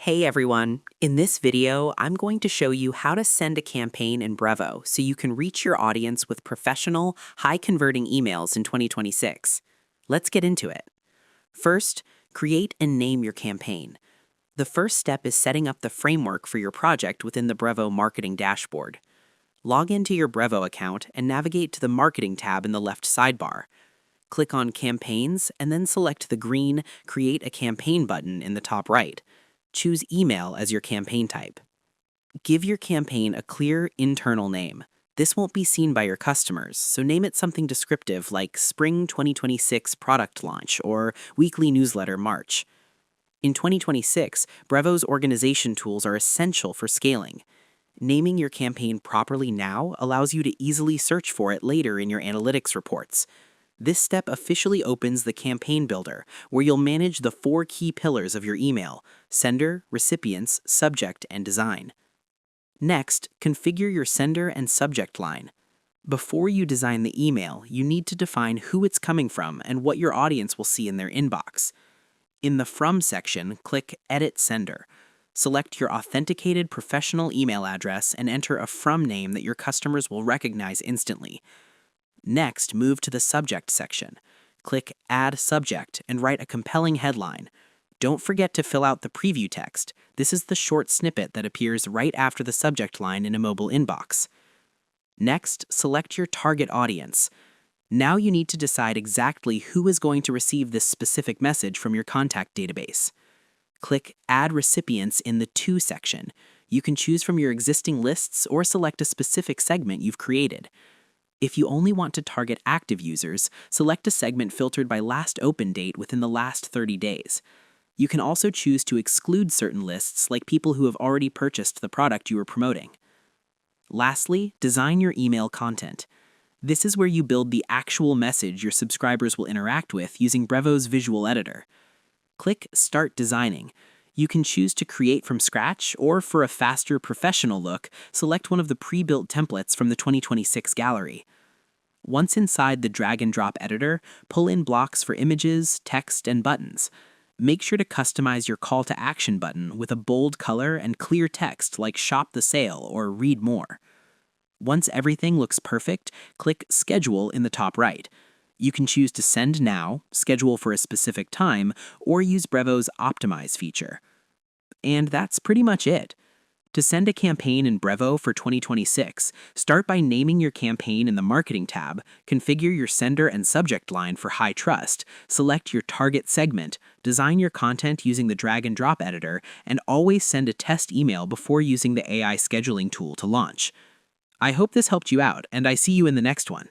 Hey everyone! In this video, I'm going to show you how to send a campaign in Brevo so you can reach your audience with professional, high-converting emails in 2026. Let's get into it. First, create and name your campaign. The first step is setting up the framework for your project within the Brevo marketing dashboard. Log into your Brevo account and navigate to the Marketing tab in the left sidebar. Click on Campaigns and then select the green Create a Campaign button in the top right. Choose Email as your campaign type. Give your campaign a clear internal name. This won't be seen by your customers, so name it something descriptive like Spring 2026 Product Launch or Weekly Newsletter March. In 2026, Brevo's organization tools are essential for scaling. Naming your campaign properly now allows you to easily search for it later in your analytics reports. This step officially opens the Campaign Builder, where you'll manage the 4 key pillars of your email: sender, recipients, subject, and design. Next, configure your sender and subject line. Before you design the email, you need to define who it's coming from and what your audience will see in their inbox. In the From section, click Edit Sender. Select your authenticated professional email address and enter a From name that your customers will recognize instantly. Next, move to the Subject section. Click Add Subject and write a compelling headline. Don't forget to fill out the preview text. This is the short snippet that appears right after the subject line in a mobile inbox. Next, select your target audience. Now you need to decide exactly who is going to receive this specific message from your contact database. Click Add Recipients in the To section. You can choose from your existing lists or select a specific segment you've created. If you only want to target active users, select a segment filtered by last open date within the last 30 days. You can also choose to exclude certain lists like people who have already purchased the product you are promoting. Lastly, design your email content. This is where you build the actual message your subscribers will interact with using Brevo's visual editor. Click Start Designing. You can choose to create from scratch, or for a faster professional look, select one of the pre-built templates from the 2026 gallery. Once inside the drag-and-drop editor, pull in blocks for images, text, and buttons. Make sure to customize your call to action button with a bold color and clear text like Shop the Sale or Read More. Once everything looks perfect, click Schedule in the top right. You can choose to send now, schedule for a specific time, or use Brevo's Optimize feature. And that's pretty much it. To send a campaign in Brevo for 2026, start by naming your campaign in the Marketing tab, configure your sender and subject line for high trust, select your target segment, design your content using the drag-and-drop editor, and always send a test email before using the AI scheduling tool to launch. I hope this helped you out, and I see you in the next one.